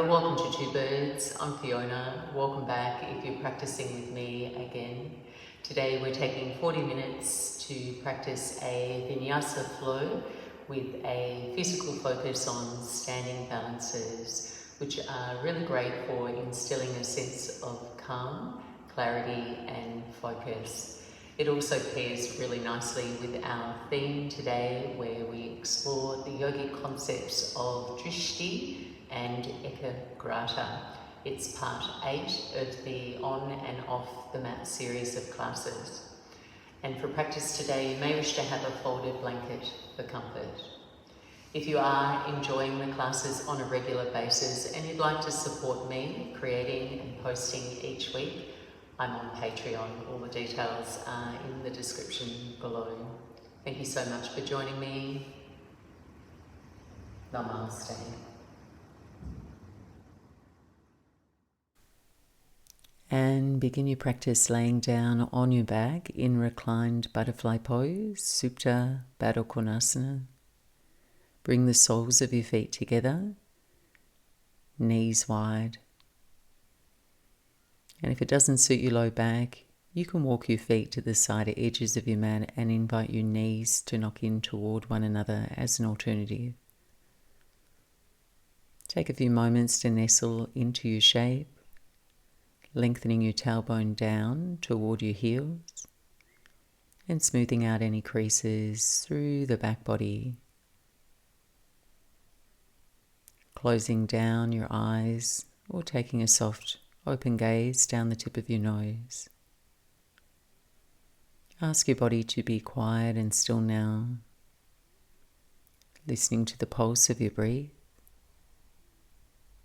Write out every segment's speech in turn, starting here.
welcome to Two Birds. I'm Fiona. Welcome back if you're practicing with me again. Today we're taking 40 minutes to practice a Vinyasa flow with a physical focus on standing balances, which are really great for instilling a sense of calm, clarity and focus. It also pairs really nicely with our theme today, where we explore the yogic concepts of Drishti and Ekagrata. It's part 8 of the on and off the mat series of classes. And for practice today, you may wish to have a folded blanket for comfort. If you are enjoying the classes on a regular basis and you'd like to support me creating and posting each week, I'm on Patreon. All the details are in the description below. Thank you so much for joining me. Namaste. And begin your practice laying down on your back in reclined butterfly pose, Supta Baddha Konasana. Bring the soles of your feet together, knees wide. And if it doesn't suit your low back, you can walk your feet to the side edges of your mat and invite your knees to knock in toward one another as an alternative. Take a few moments to nestle into your shape, lengthening your tailbone down toward your heels and smoothing out any creases through the back body. Closing down your eyes or taking a soft open gaze down the tip of your nose. Ask your body to be quiet and still now, listening to the pulse of your breath,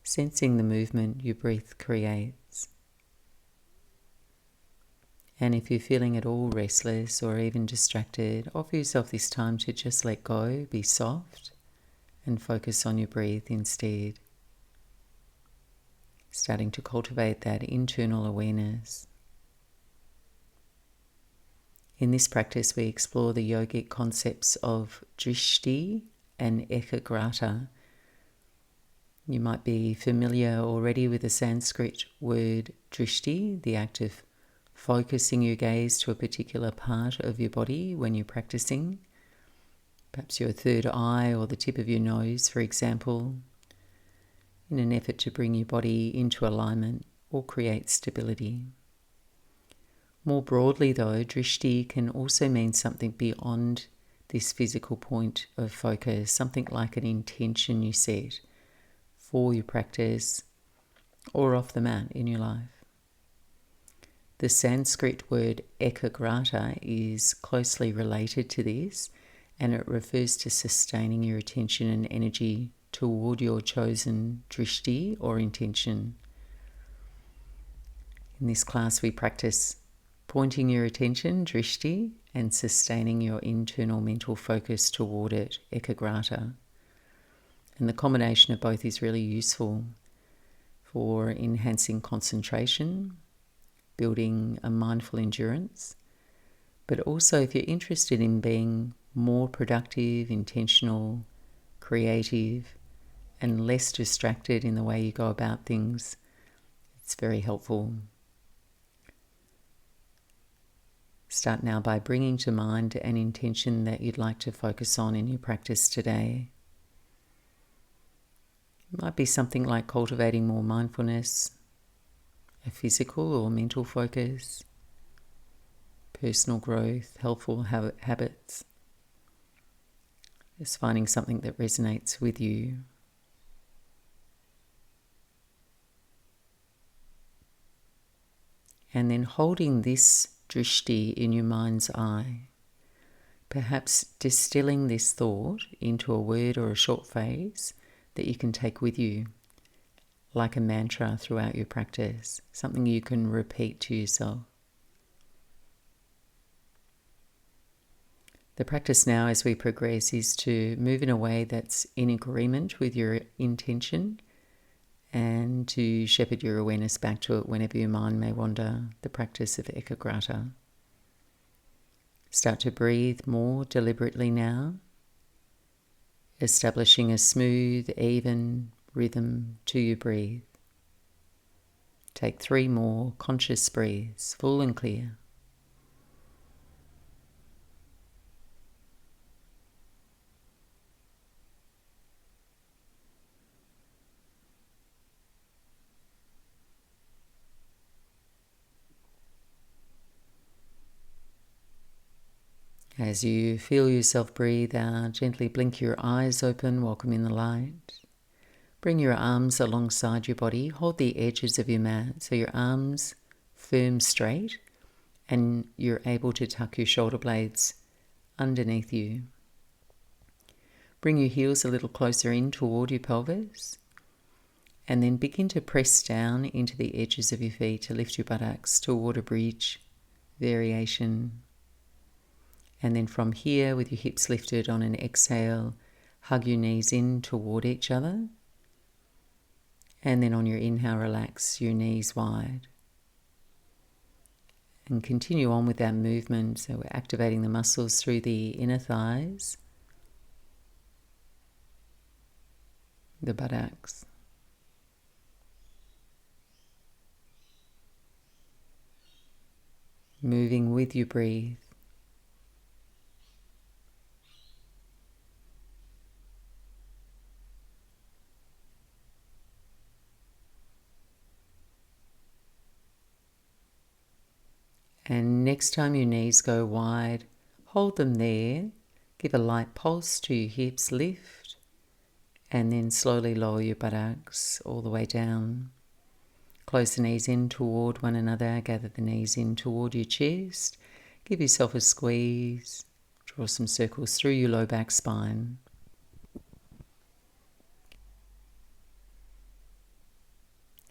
sensing the movement your breath creates. And if you're feeling at all restless or even distracted, offer yourself this time to just let go, be soft, and focus on your breath instead. Starting to cultivate that internal awareness. In this practice, we explore the yogic concepts of Drishti and Ekagrata. You might be familiar already with the Sanskrit word Drishti, the act of focusing your gaze to a particular part of your body when you're practicing. Perhaps your third eye or the tip of your nose, for example, in an effort to bring your body into alignment or create stability. More broadly though, Drishti can also mean something beyond this physical point of focus, something like an intention you set for your practice or off the mat in your life. The Sanskrit word Ekagrata is closely related to this, and it refers to sustaining your attention and energy toward your chosen drishti or intention. In this class we practice pointing your attention, drishti, and sustaining your internal mental focus toward it, ekagrata. And the combination of both is really useful for enhancing concentration, building a mindful endurance, but also if you're interested in being more productive, intentional, creative, and less distracted in the way you go about things, it's very helpful. Start now by bringing to mind an intention that you'd like to focus on in your practice today. It might be something like cultivating more mindfulness, a physical or mental focus, personal growth, helpful habits. Just finding something that resonates with you. And then holding this drishti in your mind's eye, perhaps distilling this thought into a word or a short phrase that you can take with you, like a mantra throughout your practice, something you can repeat to yourself. The practice now as we progress is to move in a way that's in agreement with your intention and to shepherd your awareness back to it whenever your mind may wander, the practice of Ekagrata. Start to breathe more deliberately now, establishing a smooth, even, rhythm to your breathe. Take 3 more conscious breaths, full and clear. As you feel yourself breathe out, gently blink your eyes open, welcoming the light. Bring your arms alongside your body. Hold the edges of your mat so your arms firm straight and you're able to tuck your shoulder blades underneath you. Bring your heels a little closer in toward your pelvis and then begin to press down into the edges of your feet to lift your buttocks toward a bridge variation. And then from here, with your hips lifted on an exhale, hug your knees in toward each other. And then on your inhale, relax your knees wide. And continue on with that movement. So we're activating the muscles through the inner thighs, the buttocks. Moving with your breathe. And next time your knees go wide, hold them there. Give a light pulse to your hips, lift, and then slowly lower your buttocks all the way down. Close the knees in toward one another, gather the knees in toward your chest. Give yourself a squeeze, draw some circles through your low back spine.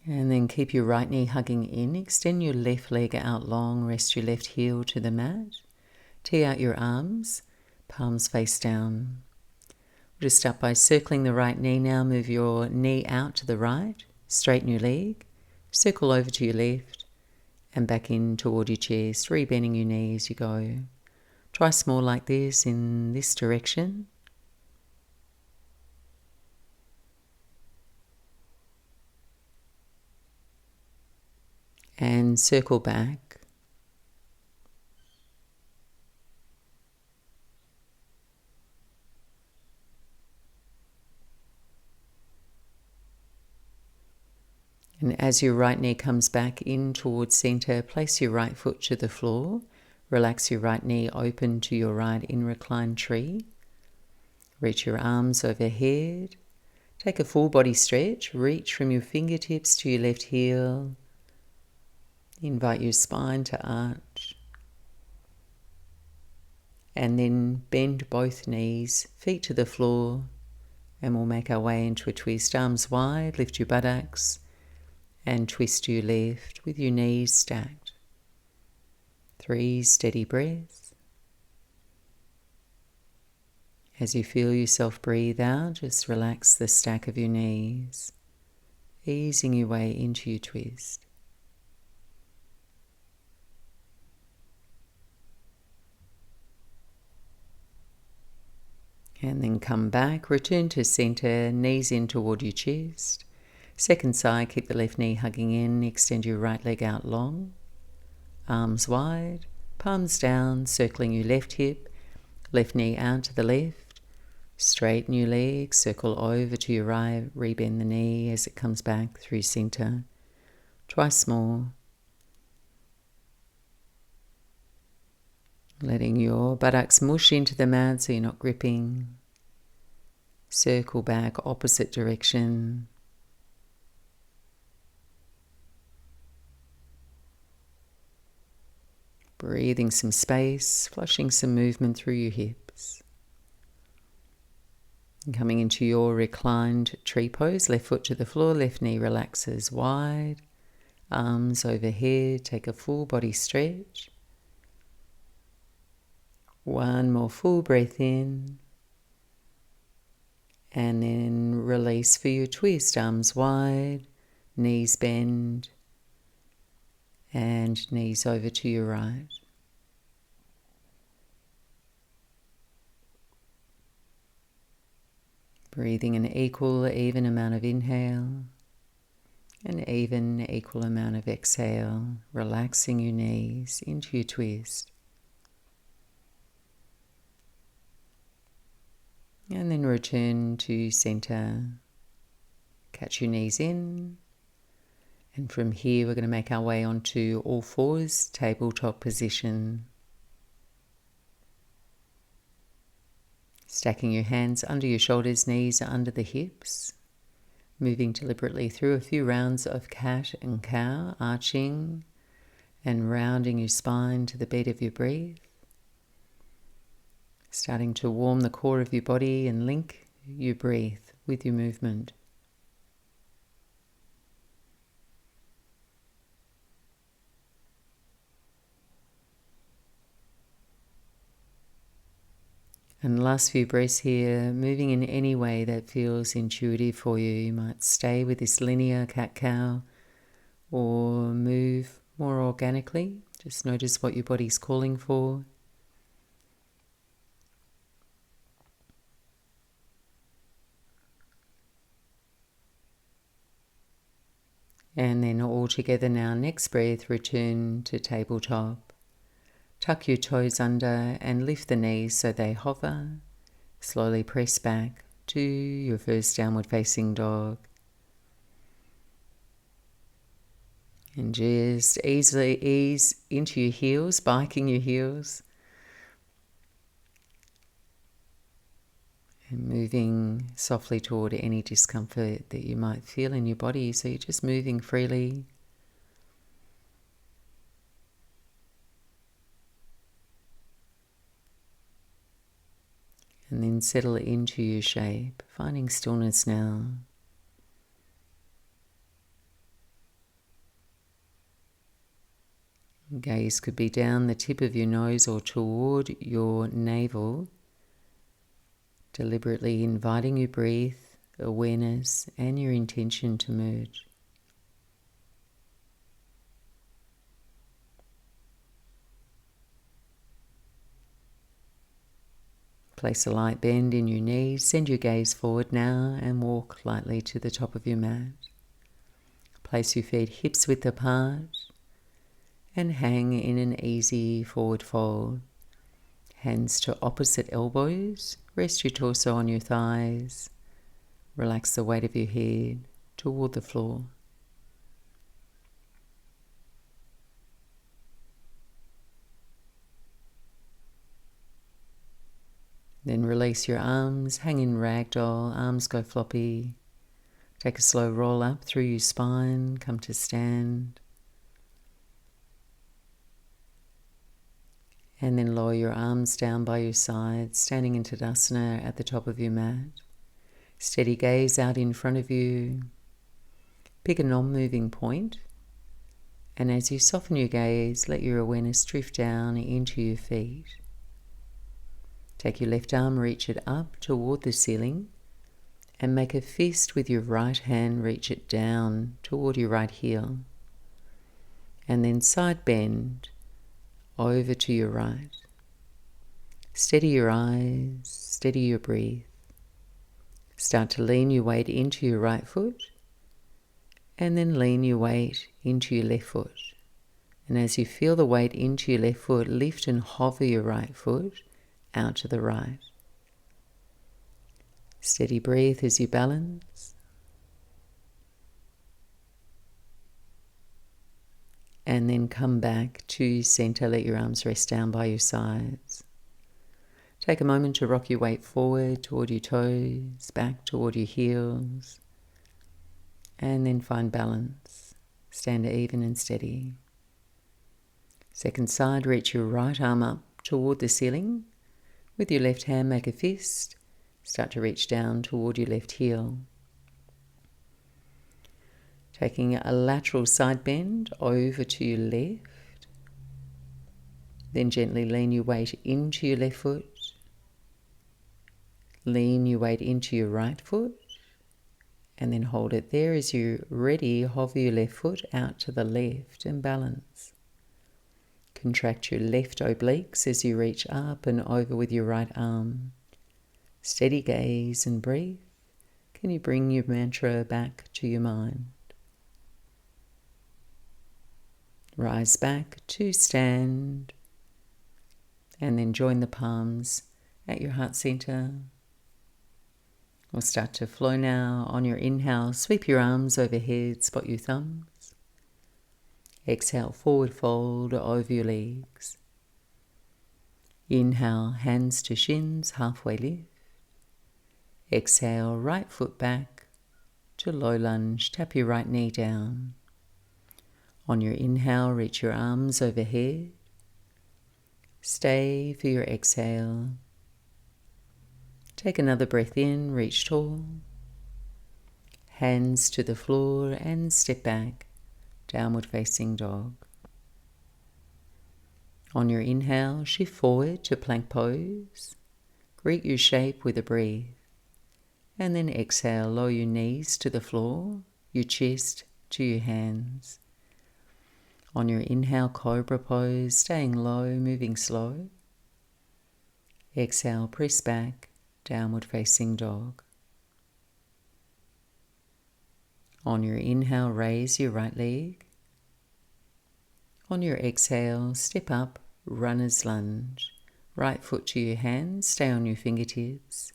And then keep your right knee hugging in. Extend your left leg out long. Rest your left heel to the mat. Tee out your arms, palms face down. We'll just start by circling the right knee now. Move your knee out to the right. Straighten your leg. Circle over to your left and back in toward your chest. Rebending your knee as you go. Twice more like this in this direction. And circle back. And as your right knee comes back in towards center, place your right foot to the floor. Relax your right knee open to your right in reclined tree. Reach your arms overhead. Take a full body stretch. Reach from your fingertips to your left heel. Invite your spine to arch. And then bend both knees, feet to the floor, and we'll make our way into a twist. Arms wide, lift your buttocks, and twist to your left with your knees stacked. 3 steady breaths. As you feel yourself breathe out, just relax the stack of your knees, easing your way into your twist. And then come back, return to center, knees in toward your chest. Second side, keep the left knee hugging in, extend your right leg out long. Arms wide, palms down, circling your left hip, left knee out to the left. Straighten your leg, circle over to your right, rebend the knee as it comes back through center. Twice more. Letting your buttocks mush into the mat so you're not gripping. Circle back, opposite direction. Breathing some space, flushing some movement through your hips. And coming into your reclined tree pose, left foot to the floor, left knee relaxes wide. Arms overhead, take a full body stretch. One more full breath in. And then release for your twist. Arms wide, knees bend, and knees over to your right. Breathing an even amount of inhale, an equal amount of exhale, relaxing your knees into your twist. And then return to center. Catch your knees in. And from here we're going to make our way onto all fours, tabletop position. Stacking your hands under your shoulders, knees under the hips. Moving deliberately through a few rounds of cat and cow, arching and rounding your spine to the beat of your breath. Starting to warm the core of your body and link your breath with your movement. And last few breaths here, moving in any way that feels intuitive for you. You might stay with this linear cat-cow or move more organically. Just notice what your body's calling for. And then all together now, next breath, return to tabletop. Tuck your toes under and lift the knees so they hover. Slowly press back to your first downward facing dog. And just easily ease into your heels, biking your heels. And moving softly toward any discomfort that you might feel in your body. So you're just moving freely. And then settle into your shape, finding stillness now. Gaze could be down the tip of your nose or toward your navel, deliberately inviting your breath, awareness, and your intention to merge. Place a light bend in your knees, send your gaze forward now and walk lightly to the top of your mat. Place your feet hips width apart and hang in an easy forward fold. Hands to opposite elbows, rest your torso on your thighs, relax the weight of your head toward the floor. Then release your arms, hang in ragdoll, arms go floppy. Take a slow roll up through your spine, come to stand. And then lower your arms down by your sides, standing in Tadasana at the top of your mat. Steady gaze out in front of you. Pick a non-moving point. And as you soften your gaze, let your awareness drift down into your feet. Take your left arm, reach it up toward the ceiling, and make a fist with your right hand, reach it down toward your right heel. And then side bend over to your right. Steady your eyes, steady your breath. Start to lean your weight into your right foot, and then lean your weight into your left foot. And as you feel the weight into your left foot, lift and hover your right foot out to the right. Steady breath as you balance. And then come back to center. Let your arms rest down by your sides. Take a moment to rock your weight forward toward your toes, back toward your heels. And then find balance. Stand even and steady. Second side, reach your right arm up toward the ceiling. With your left hand, make a fist. Start to reach down toward your left heel. Taking a lateral side bend over to your left. Then gently lean your weight into your left foot. Lean your weight into your right foot. And then hold it there. As you're ready, hover your left foot out to the left and balance. Contract your left obliques as you reach up and over with your right arm. Steady gaze and breathe. can you bring your mantra back to your mind? Rise back to stand, and then join the palms at your heart center. We'll start to flow now. On your inhale, sweep your arms overhead, spot your thumbs. Exhale, forward fold over your legs. Inhale, hands to shins, halfway lift. Exhale, right foot back to low lunge, tap your right knee down. On your inhale, reach your arms overhead. Stay for your exhale. Take another breath in, reach tall. Hands to the floor and step back, downward facing dog. On your inhale, shift forward to plank pose. Greet your shape with a breath. And then exhale, lower your knees to the floor, your chest to your hands. On your inhale, cobra pose, staying low, moving slow. Exhale, press back, downward facing dog. On your inhale, raise your right leg. On your exhale, step up, runner's lunge. Right foot to your hands, stay on your fingertips.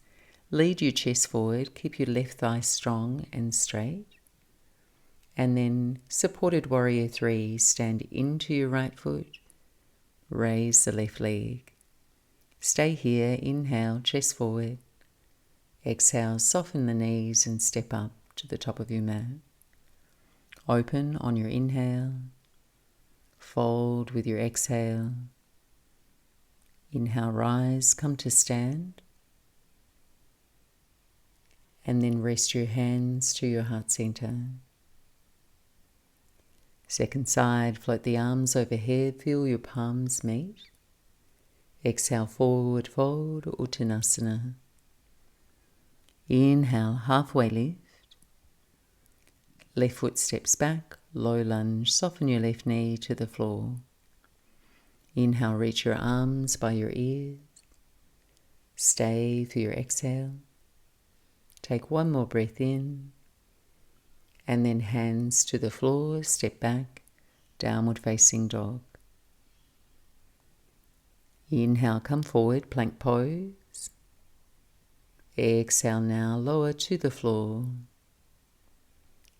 Lead your chest forward, keep your left thigh strong and straight. And then supported warrior 3, stand into your right foot, raise the left leg. Stay here, inhale, chest forward. Exhale, soften the knees and step up to the top of your mat. Open on your inhale. Fold with your exhale. Inhale, rise, come to stand. And then rest your hands to your heart center. Second side, float the arms overhead, feel your palms meet. Exhale, forward fold, Uttanasana. Inhale, halfway lift. Left foot steps back, low lunge, soften your left knee to the floor. Inhale, reach your arms by your ears. Stay for your exhale. Take one more breath in. And then hands to the floor, step back, downward facing dog. Inhale, come forward, plank pose. Exhale now, lower to the floor.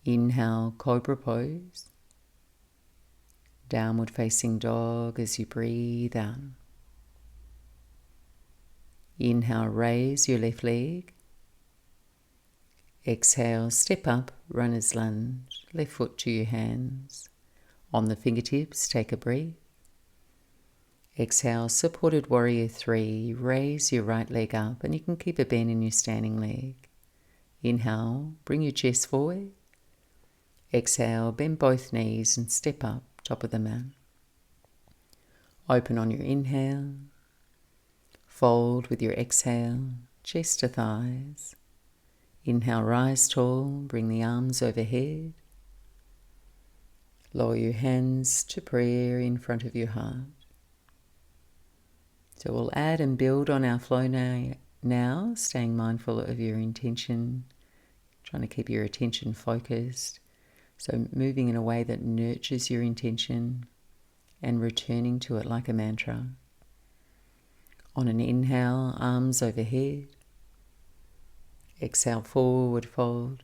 Inhale, cobra pose. Downward facing dog as you breathe out. Inhale, raise your left leg. Exhale, step up, runner's lunge, left foot to your hands. On the fingertips, take a breath. Exhale, supported warrior 3, raise your right leg up and you can keep a bend in your standing leg. Inhale, bring your chest forward. Exhale, bend both knees and step up, top of the mat. Open on your inhale. Fold with your exhale, chest to thighs. Inhale, rise tall, bring the arms overhead. Lower your hands to prayer in front of your heart. So we'll add and build on our flow now, staying mindful of your intention, trying to keep your attention focused. So moving in a way that nurtures your intention and returning to it like a mantra. On an inhale, arms overhead. Exhale, forward fold.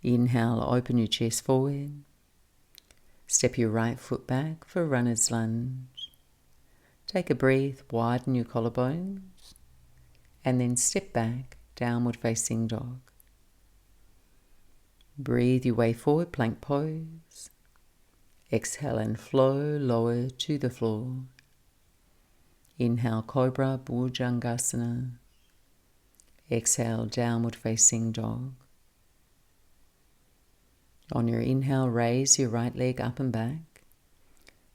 Inhale, open your chest forward. Step your right foot back for runner's lunge. Take a breath, widen your collarbones, and then step back, downward facing dog. Breathe your way forward, plank pose. Exhale and flow lower to the floor. Inhale, cobra, bhujangasana. Exhale, downward facing dog. On your inhale, raise your right leg up and back.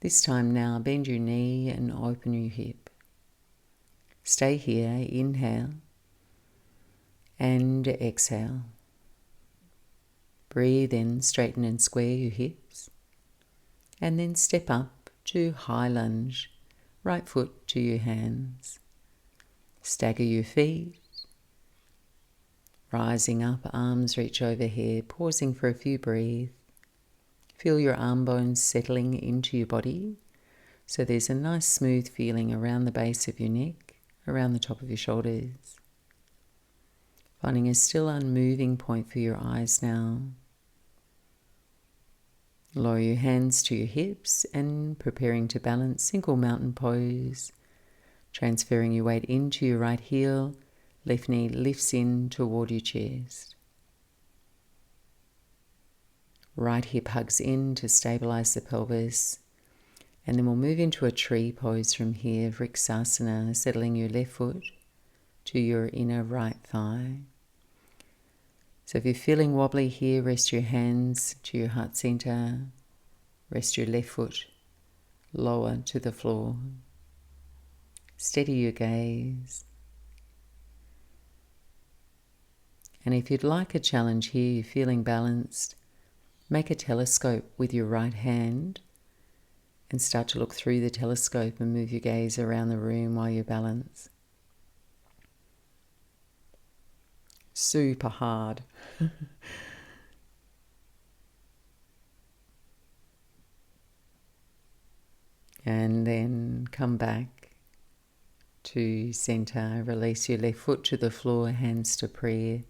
This time now, bend your knee and open your hip. Stay here, inhale and exhale. Breathe in, straighten and square your hips. And then step up to high lunge, right foot to your hands. Stagger your feet. Rising up, arms reach overhead, pausing for a few breaths. Feel your arm bones settling into your body. So there's a nice smooth feeling around the base of your neck, around the top of your shoulders. Finding a still unmoving point for your eyes now. Lower your hands to your hips and preparing to balance single mountain pose. Transferring your weight into your right heel, left knee lifts in toward your chest. Right hip hugs in to stabilize the pelvis. And then we'll move into a tree pose from here, Vriksasana, settling your left foot to your inner right thigh. So if you're feeling wobbly here, rest your hands to your heart center. Rest your left foot lower to the floor. Steady your gaze. And if you'd like a challenge here, you're feeling balanced, make a telescope with your right hand and start to look through the telescope and move your gaze around the room while you balance. Super hard. And then come back to center. Release your left foot to the floor, hands to prayer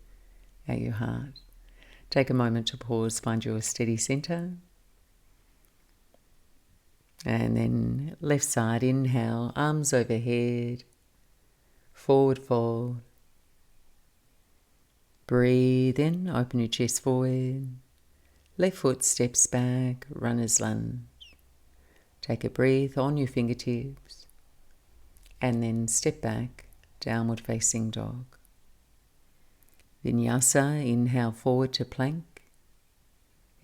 at your heart. Take a moment to pause, find your steady center. And then left side, inhale, arms overhead, forward fold. Breathe in, open your chest forward. Left foot steps back, runner's lunge. Take a breath on your fingertips. And then step back, downward facing dog. Vinyasa, inhale forward to plank.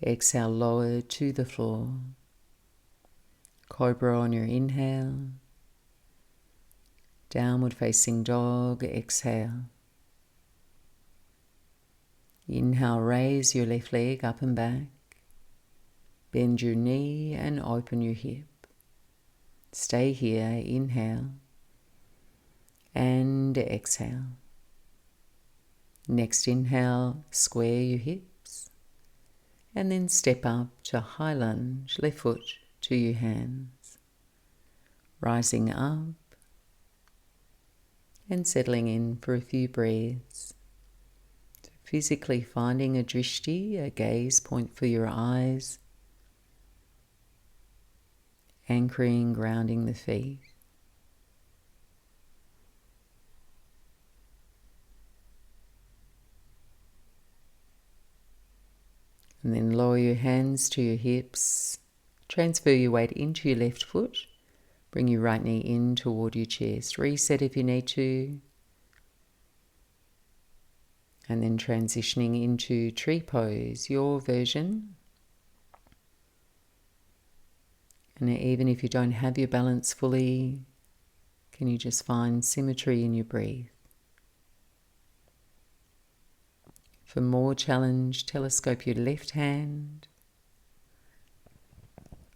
Exhale lower to the floor. Cobra on your inhale. Downward facing dog, exhale. Inhale, raise your left leg up and back. Bend your knee and open your hip. Stay here, inhale. And exhale. Next inhale, square your hips. And then step up to high lunge, left foot to your hands. Rising up and settling in for a few breaths. Physically finding a Drishti, a gaze point for your eyes. Anchoring, grounding the feet. And then lower your hands to your hips. Transfer your weight into your left foot. Bring your right knee in toward your chest. Reset if you need to. And then transitioning into tree pose, your version. And even if you don't have your balance fully, can you just find symmetry in your breath? For more challenge, telescope your left hand.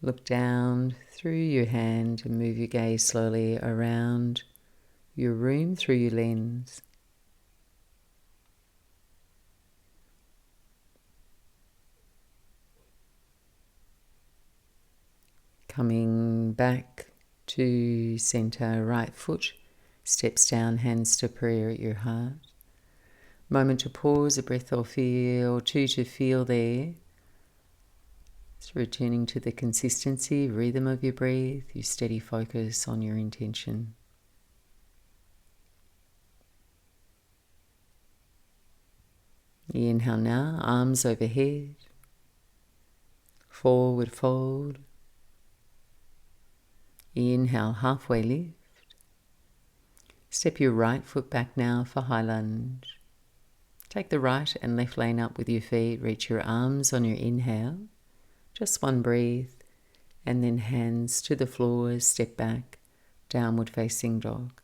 Look down through your hand and move your gaze slowly around your room through your lens. Coming back to center, right foot steps down, hands to prayer at your heart. Moment to pause, a breath or two to feel there. So returning to the consistency, rhythm of your breath, your steady focus on your intention. Inhale now, arms overhead, forward fold. Inhale, halfway lift. Step your right foot back now for high lunge. Take the right and left lane up with your feet. Reach your arms on your inhale. Just one breath. And then hands to the floor. Step back. Downward facing dog.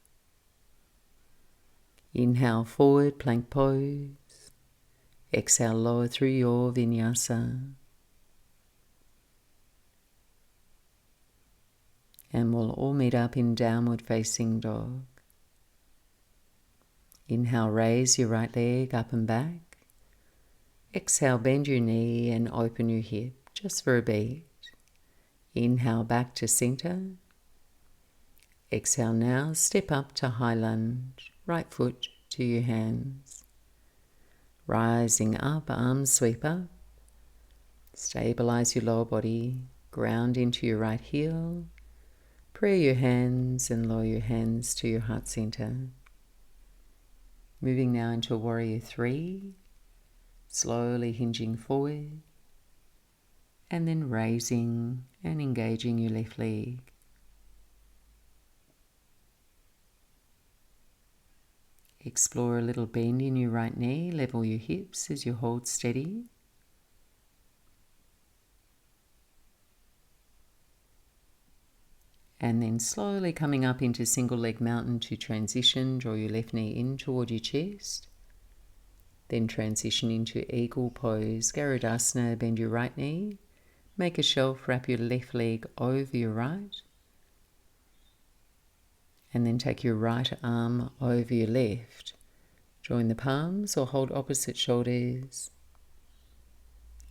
Inhale forward, plank pose. Exhale lower through your vinyasa. And we'll all meet up in downward facing dog. Inhale, raise your right leg up and back. Exhale, bend your knee and open your hip just for a beat. Inhale, back to center. Exhale now, step up to high lunge, right foot to your hands. Rising up, arms sweep up. Stabilize your lower body, ground into your right heel. Pray your hands and lower your hands to your heart center. Moving now into a warrior 3, slowly hinging forward, and then raising and engaging your left leg. Explore a little bend in your right knee, level your hips as you hold steady. And then slowly coming up into single leg mountain to transition, draw your left knee in toward your chest. Then transition into eagle pose, Garudasana, bend your right knee. Make a shelf, wrap your left leg over your right. And then take your right arm over your left. Join the palms or hold opposite shoulders.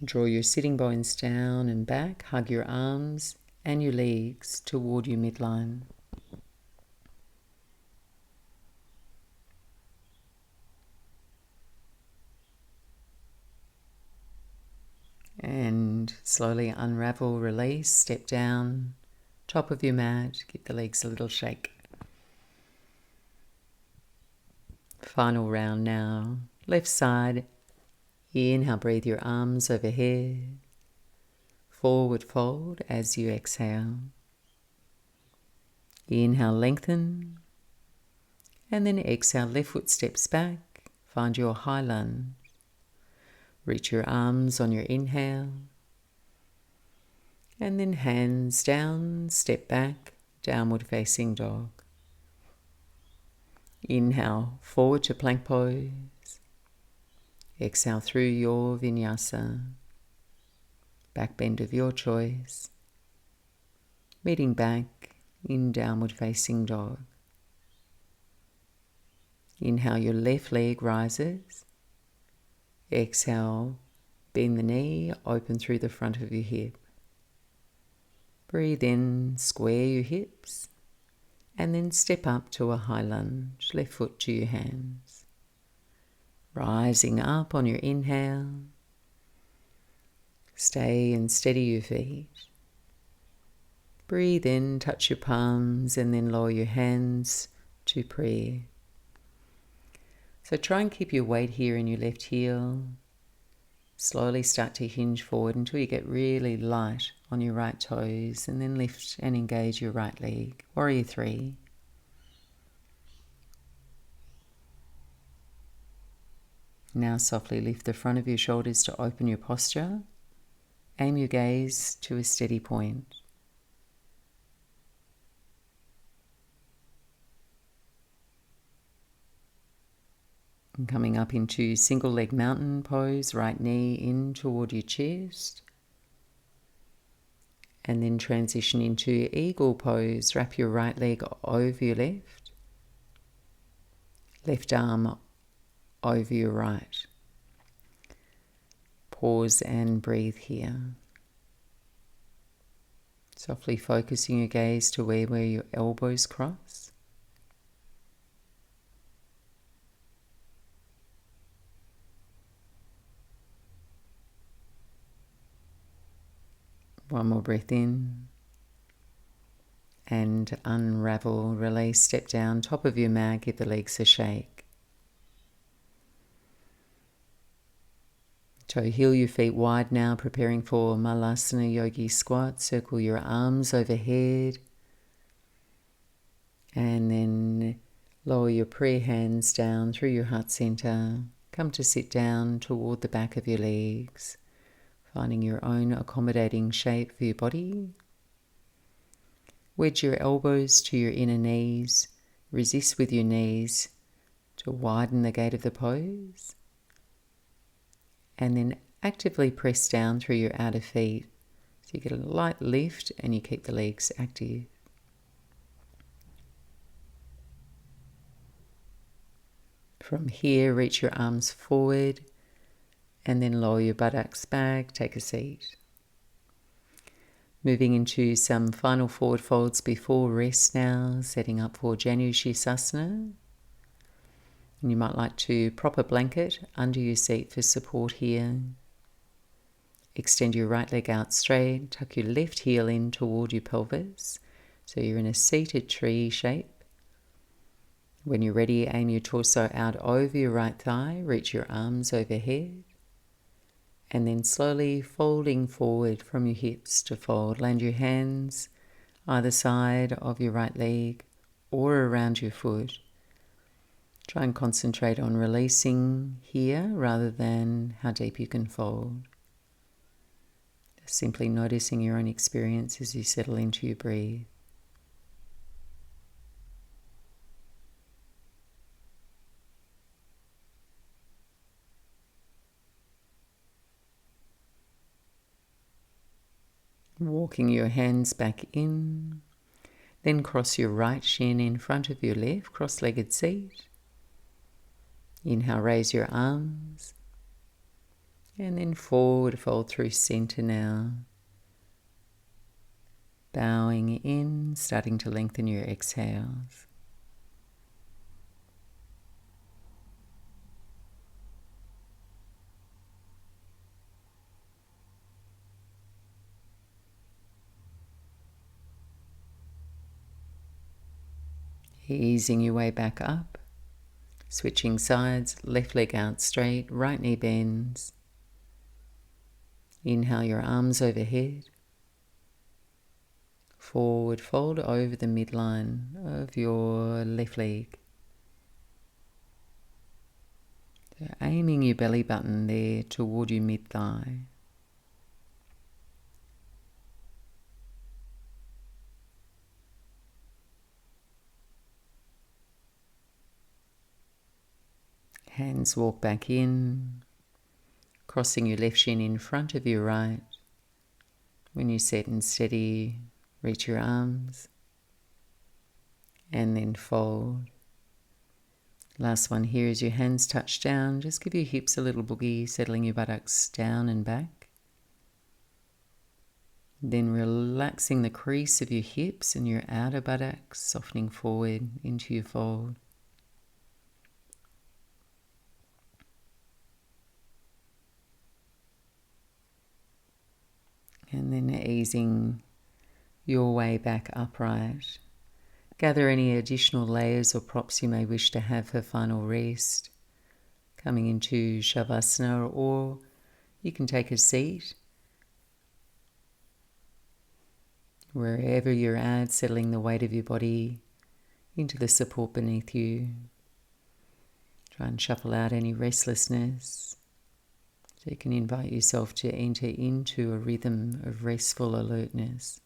Draw your sitting bones down and back, hug your arms and your legs toward your midline. And slowly unravel, release, step down, top of your mat, give the legs a little shake. Final round now. Left side. Inhale, breathe your arms overhead. Forward fold as you exhale. Inhale, lengthen. And then exhale, left foot steps back. Find your high lunge. Reach your arms on your inhale. And then hands down, step back, downward facing dog. Inhale, forward to plank pose. Exhale through your vinyasa. Back bend of your choice. Meeting back in downward facing dog. Inhale, your left leg rises. Exhale, bend the knee, open through the front of your hip. Breathe in, square your hips, and then step up to a high lunge, left foot to your hands. Rising up on your inhale. Stay and steady your feet. Breathe in, touch your palms, and then lower your hands to prayer. So try and keep your weight here in your left heel. Slowly start to hinge forward until you get really light on your right toes, and then lift and engage your right leg. Warrior 3. Now softly lift the front of your shoulders to open your posture. Aim your gaze to a steady point. And coming up into single leg mountain pose, right knee in toward your chest. And then transition into eagle pose, wrap your right leg over your left. Left arm over your right. Pause and breathe here. Softly focusing your gaze to where your elbows cross. One more breath in. And unravel, release, step down, top of your mat, give the legs a shake. So heel your feet wide now, preparing for Malasana Yogi Squat. Circle your arms overhead. And then lower your prayer hands down through your heart center. Come to sit down toward the back of your legs, finding your own accommodating shape for your body. Wedge your elbows to your inner knees. Resist with your knees to widen the gate of the pose. And then actively press down through your outer feet so you get a light lift and you keep the legs active. From here, reach your arms forward and then lower your buttocks back, take a seat. Moving into some final forward folds before rest now, setting up for Janushirasana. And you might like to prop a blanket under your seat for support here. Extend your right leg out straight, tuck your left heel in toward your pelvis, so you're in a seated tree shape. When you're ready, aim your torso out over your right thigh, reach your arms overhead, and then slowly folding forward from your hips to fold. Land your hands either side of your right leg or around your foot. Try and concentrate on releasing here rather than how deep you can fold. Simply noticing your own experience as you settle into your breathe. Walking your hands back in, then cross your right shin in front of your left, cross-legged seat. Inhale, raise your arms, and then forward fold through center now. Bowing in, starting to lengthen your exhales. Easing your way back up. Switching sides, left leg out straight, right knee bends. Inhale your arms overhead. Forward fold over the midline of your left leg. So aiming your belly button there toward your mid-thigh. Hands walk back in, crossing your left shin in front of your right. When you set and steady, reach your arms and then fold. Last one here is your hands touch down. Just give your hips a little boogie, settling your buttocks down and back. Then relaxing the crease of your hips and your outer buttocks, softening forward into your fold. And then easing your way back upright. Gather any additional layers or props you may wish to have for final rest. Coming into Shavasana, or you can take a seat wherever you're at, settling the weight of your body into the support beneath you. Try and shuffle out any restlessness. So you can invite yourself to enter into a rhythm of restful alertness.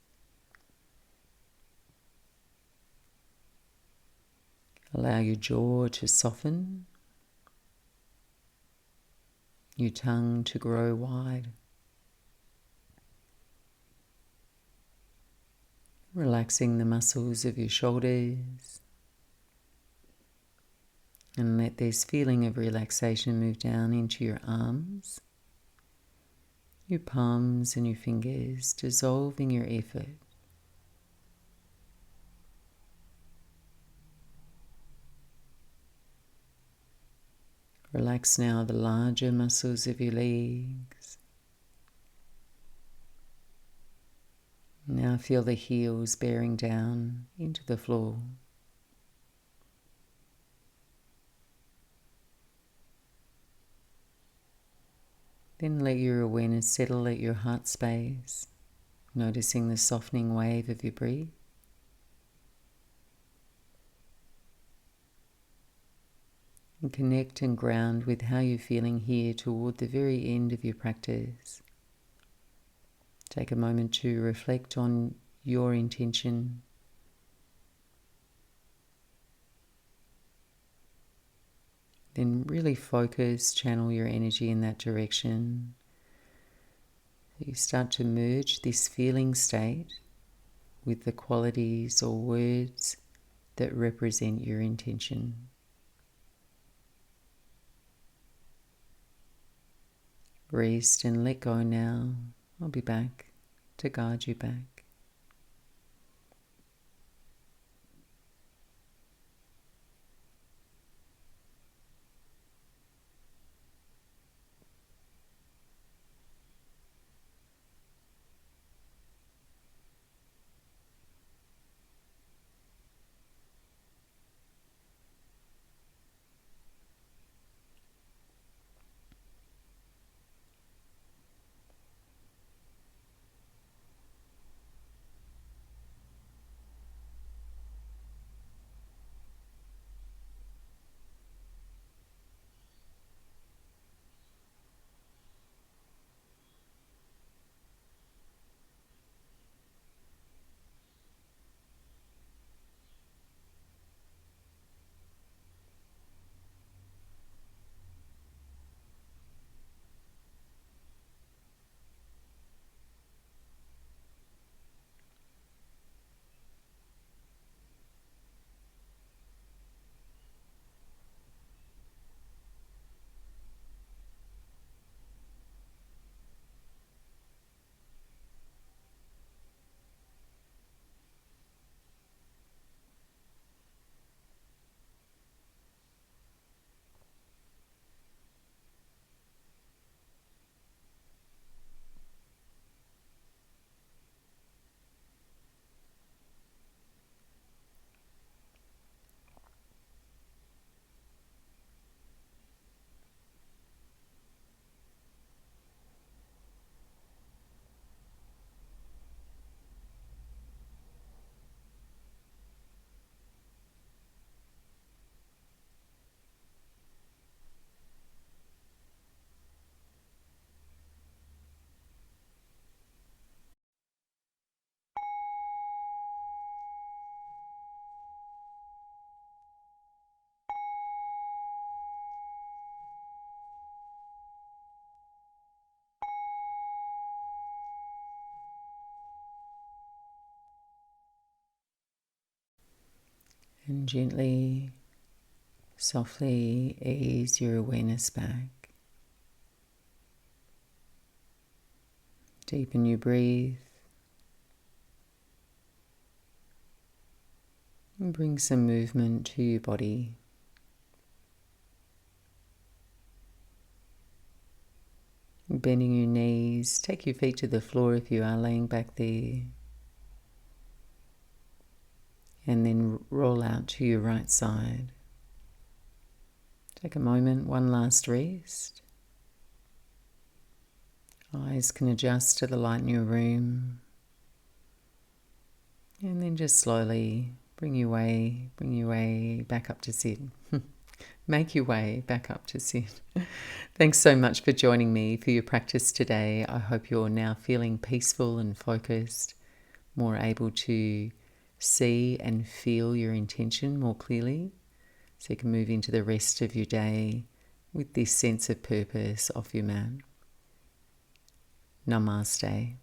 Allow your jaw to soften, your tongue to grow wide. Relaxing the muscles of your shoulders, and let this feeling of relaxation move down into your arms, your palms and your fingers, dissolving your effort. Relax now the larger muscles of your legs. Now feel the heels bearing down into the floor. Then let your awareness settle at your heart space, noticing the softening wave of your breath. And connect and ground with how you're feeling here toward the very end of your practice. Take a moment to reflect on your intention. Then really focus, channel your energy in that direction. You start to merge this feeling state with the qualities or words that represent your intention. Rest and let go now. I'll be back to guide you back. And gently, softly ease your awareness back. Deepen your breathe. And bring some movement to your body. Bending your knees, take your feet to the floor if you are laying back there. And then roll out to your right side. Take a moment, one last rest. Eyes can adjust to the light in your room. And then just slowly bring your way back up to sit. Make your way back up to sit. Thanks so much for joining me for your practice today. I hope you're now feeling peaceful and focused, more able to see and feel your intention more clearly, so you can move into the rest of your day with this sense of purpose off your mat. Namaste.